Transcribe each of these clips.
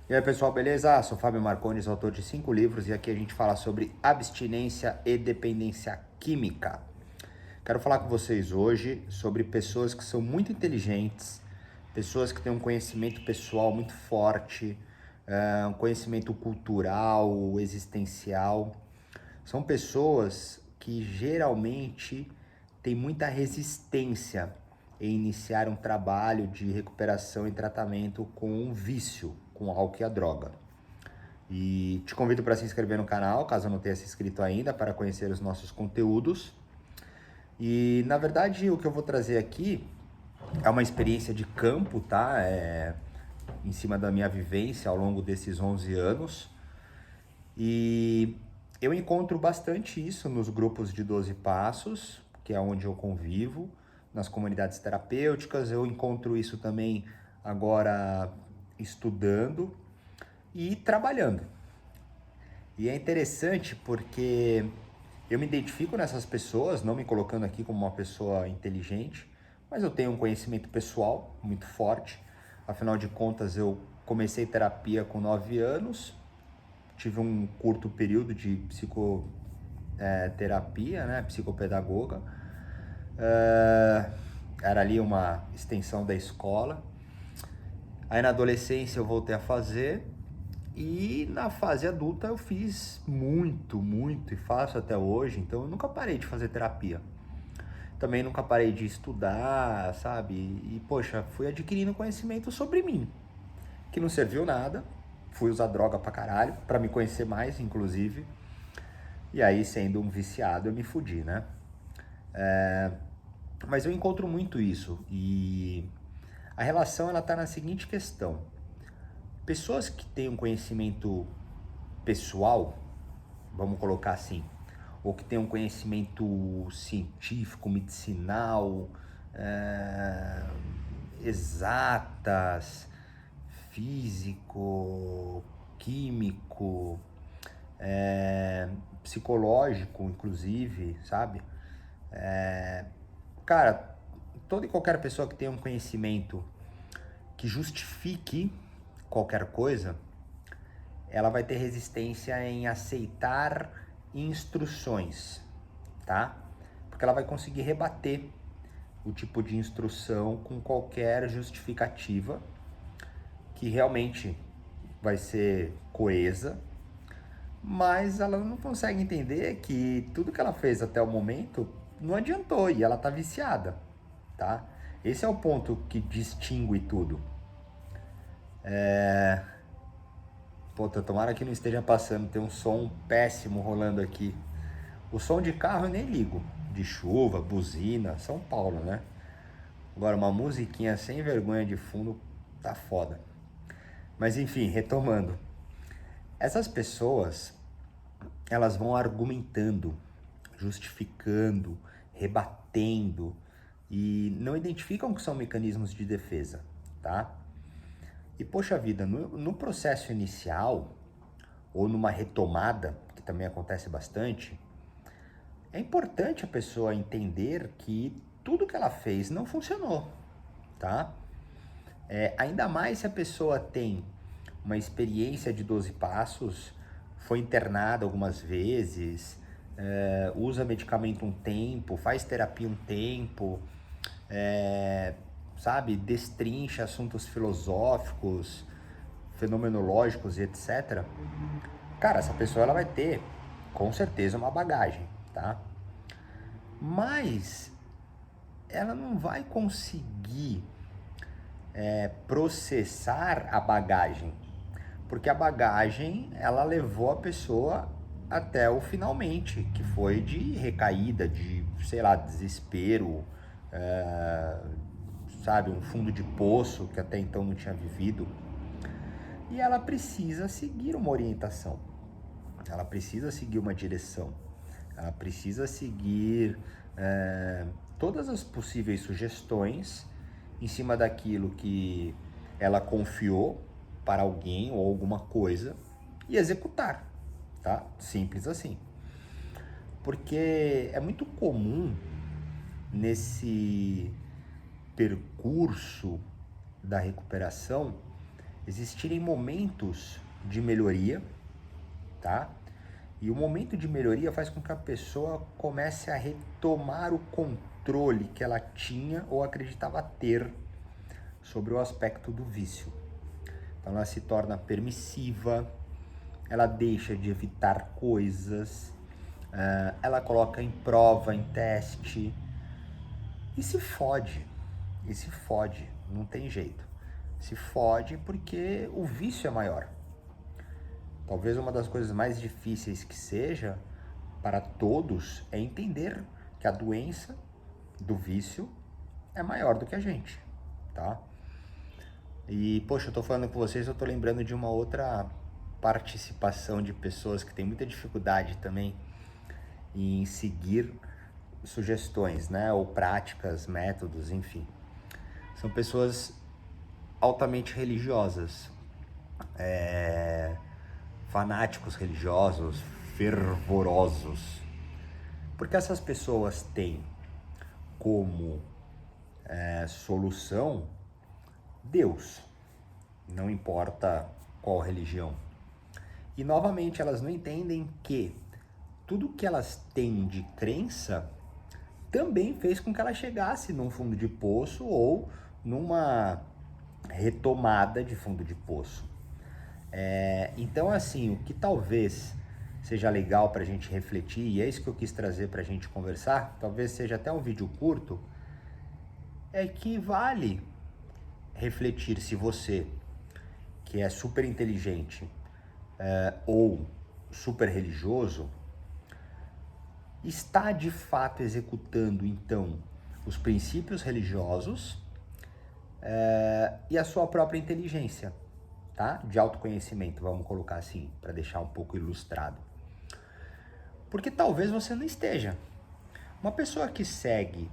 E aí pessoal, beleza? Sou Fábio Marcones, autor de 5 livros e aqui a gente fala sobre abstinência e dependência química. Quero falar com vocês hoje sobre pessoas que são muito inteligentes, pessoas que têm um conhecimento pessoal muito forte, um conhecimento cultural, existencial. São pessoas que geralmente têm muita resistência em iniciar um trabalho de recuperação e tratamento com um vício, com álcool e a droga. E te convido para se inscrever no canal, caso não tenha se inscrito ainda, para conhecer os nossos conteúdos. E na verdade o que eu vou trazer aqui é uma experiência de campo, tá? Em cima da minha vivência ao longo desses 11 anos. E eu encontro bastante isso nos grupos de 12 passos, que é onde eu convivo, nas comunidades terapêuticas. Eu encontro isso também agora estudando e trabalhando. E é interessante porque eu me identifico nessas pessoas, não me colocando aqui como uma pessoa inteligente, mas eu tenho um conhecimento pessoal muito forte. Afinal de contas, eu comecei terapia com 9 anos, tive um curto período de psicoterapia, né, psicopedagoga. Era ali uma extensão da escola. Aí na adolescência eu voltei a fazer e na fase adulta eu fiz muito e faço até hoje, então eu nunca parei de fazer terapia. Também nunca parei de estudar, sabe? E poxa, fui adquirindo conhecimento sobre mim, que não serviu nada. Fui usar droga pra caralho, pra me conhecer mais, inclusive. E aí, sendo um viciado, eu me fudi, né? Mas eu encontro muito isso. E a relação, ela tá na seguinte questão. Pessoas que têm um conhecimento pessoal, vamos colocar assim, ou que têm um conhecimento científico, medicinal, é, exatas, físico, químico, psicológico, inclusive, sabe? Cara, toda e qualquer pessoa que tenha um conhecimento que justifique qualquer coisa, ela vai ter resistência em aceitar instruções, tá? Porque ela vai conseguir rebater o tipo de instrução com qualquer justificativa que realmente vai ser coesa, mas ela não consegue entender que tudo que ela fez até o momento não adiantou e ela tá viciada, tá? Esse é o ponto que distingue tudo. Puta, tomara que não esteja passando, tem um som péssimo rolando aqui. O som de carro eu nem ligo, de chuva, buzina, São Paulo, né? Agora uma musiquinha sem vergonha de fundo tá foda. Mas enfim, retomando. Essas pessoas, elas vão argumentando, justificando, rebatendo e não identificam que são mecanismos de defesa, tá? E poxa vida, no processo inicial ou numa retomada, que também acontece bastante, é importante a pessoa entender que tudo que ela fez não funcionou, tá? Ainda mais se a pessoa tem uma experiência de 12 passos, foi internada algumas vezes, usa medicamento um tempo, faz terapia um tempo, sabe, destrincha assuntos filosóficos, fenomenológicos e etc. Cara, essa pessoa ela vai ter com certeza uma bagagem, tá? Mas ela não vai conseguir processar a bagagem, porque a bagagem ela levou a pessoa até o finalmente, que foi de recaída, de, sei lá, desespero, é, sabe, um fundo de poço que até então não tinha vivido. E ela precisa seguir uma orientação, ela precisa seguir uma direção, ela precisa seguir todas as possíveis sugestões em cima daquilo que ela confiou para alguém ou alguma coisa e executar, tá? Simples assim. Porque é muito comum nesse percurso da recuperação existirem momentos de melhoria, tá? E o momento de melhoria faz com que a pessoa comece a retomar o controle que ela tinha ou acreditava ter sobre o aspecto do vício. Então ela se torna permissiva, ela deixa de evitar coisas, ela coloca em prova, em teste e se fode. Não tem jeito. Se fode porque o vício é maior. Talvez uma das coisas mais difíceis que seja para todos é entender que a doença do vício é maior do que a gente, tá? E, poxa, eu tô falando com vocês, eu tô lembrando de uma outra participação de pessoas que têm muita dificuldade também em seguir sugestões, né? Ou práticas, métodos, enfim. São pessoas altamente religiosas, fanáticos religiosos, fervorosos. Porque essas pessoas têm como solução Deus, não importa qual religião. E novamente elas não entendem que tudo que elas têm de crença também fez com que ela chegasse num fundo de poço ou numa retomada de fundo de poço. Então, assim, o que talvez seja legal para a gente refletir, e é isso que eu quis trazer para a gente conversar, talvez seja até um vídeo curto, é que vale refletir se você, que é super inteligente ou super religioso, está de fato executando então os princípios religiosos e a sua própria inteligência, tá? De autoconhecimento, vamos colocar assim, para deixar um pouco ilustrado. Porque talvez você não esteja. Uma pessoa que segue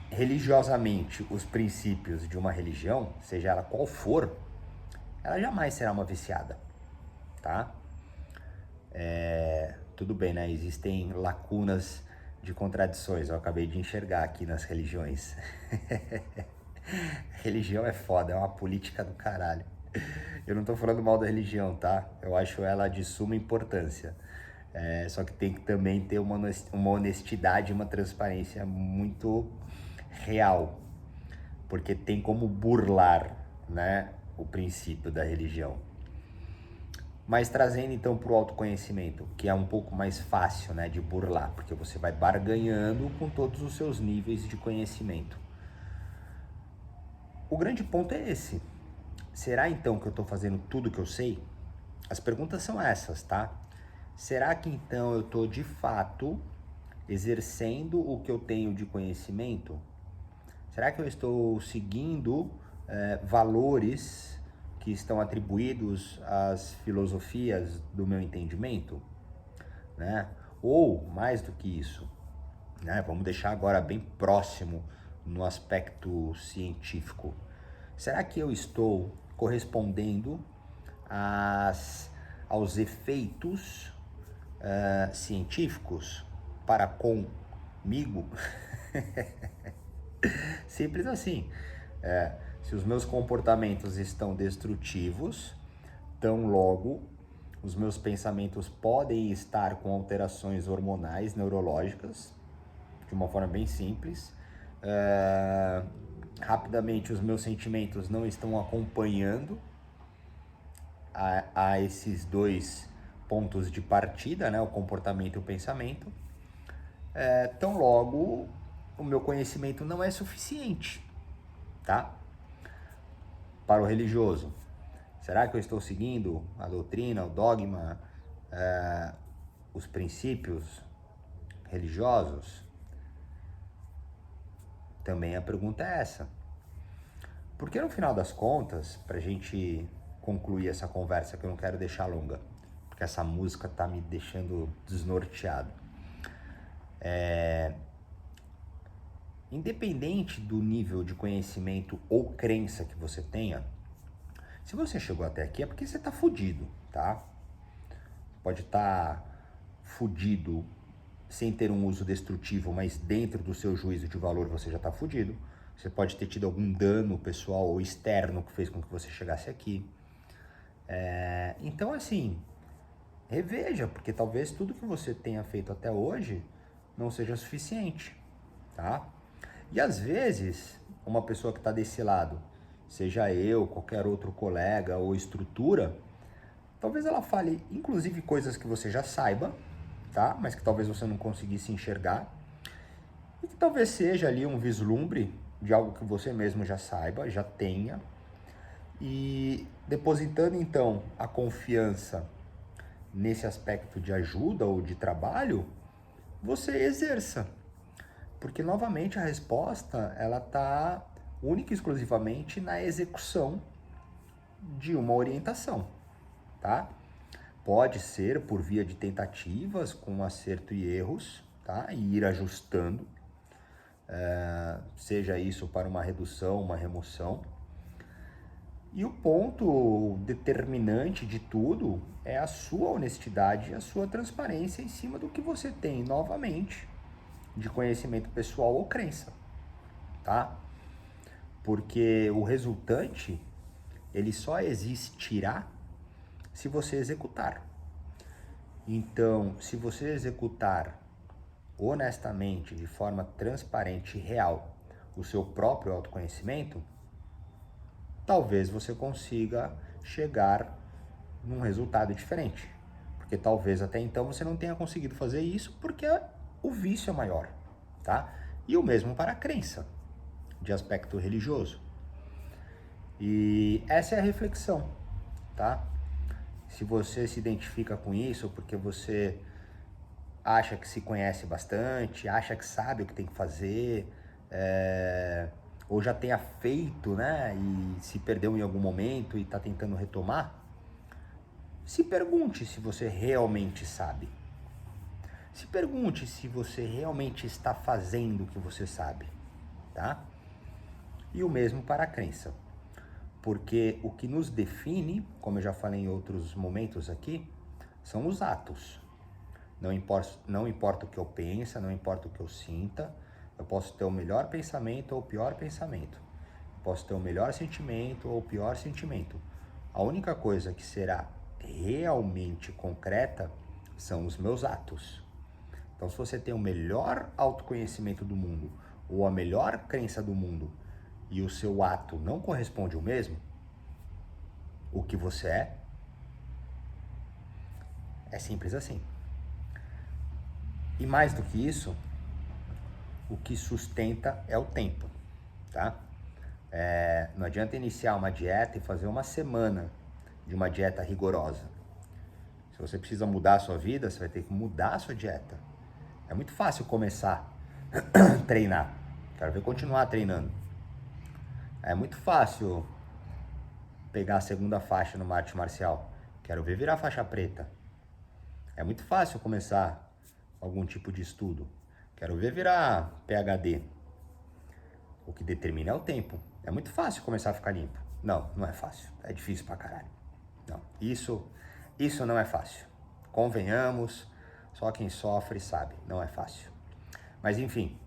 religiosamente os princípios de uma religião, seja ela qual for, ela jamais será uma viciada, tá? Tudo bem, né? Existem lacunas de contradições, eu acabei de enxergar aqui nas religiões. Religião é foda, é uma política do caralho. Eu não tô falando mal da religião, tá? Eu acho ela de suma importância. Só que tem que também ter uma honestidade e uma transparência muito real. Porque tem como burlar, né, o princípio da religião. Mas trazendo então para o autoconhecimento, que é um pouco mais fácil, né, de burlar, porque você vai barganhando com todos os seus níveis de conhecimento. O grande ponto é esse. Será então que eu estou fazendo tudo que eu sei? As perguntas são essas, tá? Será que então eu estou de fato exercendo o que eu tenho de conhecimento? Será que eu estou seguindo valores que estão atribuídos às filosofias do meu entendimento? Né? Ou, mais do que isso, né? Vamos deixar agora bem próximo no aspecto científico. Será que eu estou correspondendo aos efeitos científicos para comigo? Simples assim. Se os meus comportamentos estão destrutivos, tão logo os meus pensamentos podem estar com alterações hormonais, neurológicas, de uma forma bem simples. Rapidamente os meus sentimentos não estão acompanhando a esses dois pontos de partida, né, o comportamento e o pensamento. Tão logo o meu conhecimento não é suficiente, tá? Para o religioso. Será que eu estou seguindo a doutrina, o dogma, os princípios religiosos? Também a pergunta é essa. Porque no final das contas, para a gente concluir essa conversa, que eu não quero deixar longa, porque essa música tá me deixando desnorteado. Independente do nível de conhecimento ou crença que você tenha, se você chegou até aqui é porque você tá fudido, tá? Pode estar fudido sem ter um uso destrutivo, mas dentro do seu juízo de valor você já tá fudido. Você pode ter tido algum dano pessoal ou externo que fez com que você chegasse aqui. Então, assim, reveja, porque talvez tudo que você tenha feito até hoje não seja suficiente, tá? E às vezes, uma pessoa que está desse lado, seja eu, qualquer outro colega ou estrutura, talvez ela fale, inclusive, coisas que você já saiba, tá? Mas que talvez você não conseguisse enxergar. E que talvez seja ali um vislumbre de algo que você mesmo já saiba, já tenha. E depositando, então, a confiança nesse aspecto de ajuda ou de trabalho, você exerça. Porque, novamente, a resposta, ela está única e exclusivamente na execução de uma orientação, tá? Pode ser por via de tentativas, com acerto e erros, tá? E ir ajustando, seja isso para uma redução, uma remoção. E o ponto determinante de tudo é a sua honestidade e a sua transparência em cima do que você tem, novamente, de conhecimento pessoal ou crença, tá? Porque o resultante, ele só existirá se você executar. Então, se você executar honestamente, de forma transparente e real, o seu próprio autoconhecimento, talvez você consiga chegar num resultado diferente. Porque talvez até então você não tenha conseguido fazer isso porque o vício é maior, tá? E o mesmo para a crença, de aspecto religioso. E essa é a reflexão, tá? Se você se identifica com isso porque você acha que se conhece bastante, acha que sabe o que tem que fazer, ou já tenha feito, né, e se perdeu em algum momento e está tentando retomar, se pergunte se você realmente sabe. Se pergunte se você realmente está fazendo o que você sabe, tá? E o mesmo para a crença. Porque o que nos define, como eu já falei em outros momentos aqui, são os atos. Não importa o que eu penso, não importa o que eu sinta, eu posso ter o melhor pensamento ou o pior pensamento. Eu posso ter o melhor sentimento ou o pior sentimento. A única coisa que será realmente concreta são os meus atos. Então, se você tem o melhor autoconhecimento do mundo ou a melhor crença do mundo e o seu ato não corresponde ao mesmo, o que você é simples assim. E mais do que isso, o que sustenta é o tempo, tá? Não adianta iniciar uma dieta e fazer uma semana de uma dieta rigorosa. Se você precisa mudar a sua vida, você vai ter que mudar a sua dieta. É muito fácil começar a treinar. Quero ver continuar treinando. É muito fácil pegar a segunda faixa no arte marcial. Quero ver virar faixa preta. É muito fácil começar algum tipo de estudo. Quero ver virar PhD. O que determina é o tempo. É muito fácil começar a ficar limpo. Não, não é fácil. É difícil pra caralho. Não, isso não é fácil. Convenhamos, só quem sofre sabe, não é fácil. Mas enfim,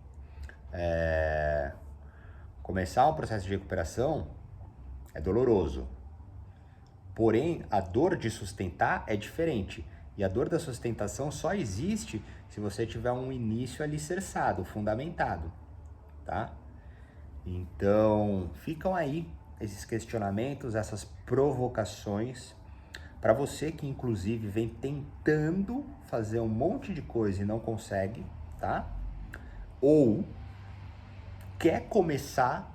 começar um processo de recuperação é doloroso. Porém, a dor de sustentar é diferente. E a dor da sustentação só existe se você tiver um início alicerçado, fundamentado, tá? Então, ficam aí esses questionamentos, essas provocações, para você que inclusive vem tentando fazer um monte de coisa e não consegue, tá? Ou quer começar,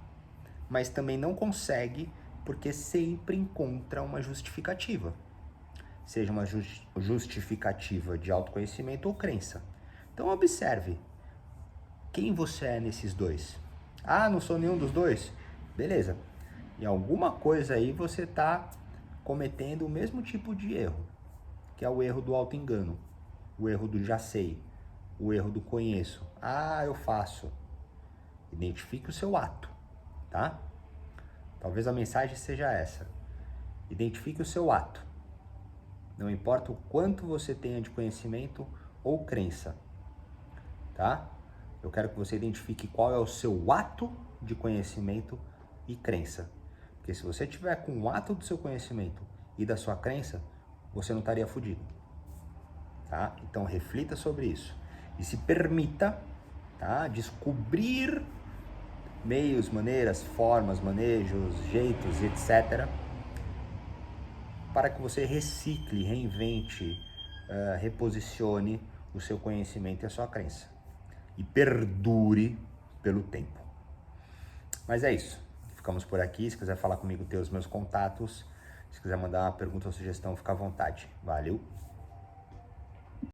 mas também não consegue porque sempre encontra uma justificativa. Seja uma justificativa de autoconhecimento ou crença. Então observe quem você é nesses dois. Ah, não sou nenhum dos dois? Beleza. E alguma coisa aí você está cometendo o mesmo tipo de erro, que é o erro do auto-engano, o erro do já sei, o erro do conheço. Ah, eu faço. Identifique o seu ato, tá? Talvez a mensagem seja essa. Identifique o seu ato. Não importa o quanto você tenha de conhecimento ou crença, tá? Eu quero que você identifique qual é o seu ato de conhecimento e crença. Porque se você tiver com o ato do seu conhecimento e da sua crença, você não estaria fudido. Tá? Então reflita sobre isso e se permita, tá, descobrir meios, maneiras, formas, manejos, jeitos, etc., para que você recicle, reinvente, reposicione o seu conhecimento e a sua crença e perdure pelo tempo. Mas é isso, ficamos por aqui. Se quiser falar comigo, tem os meus contatos. Se quiser mandar uma pergunta ou sugestão, fica à vontade. Valeu!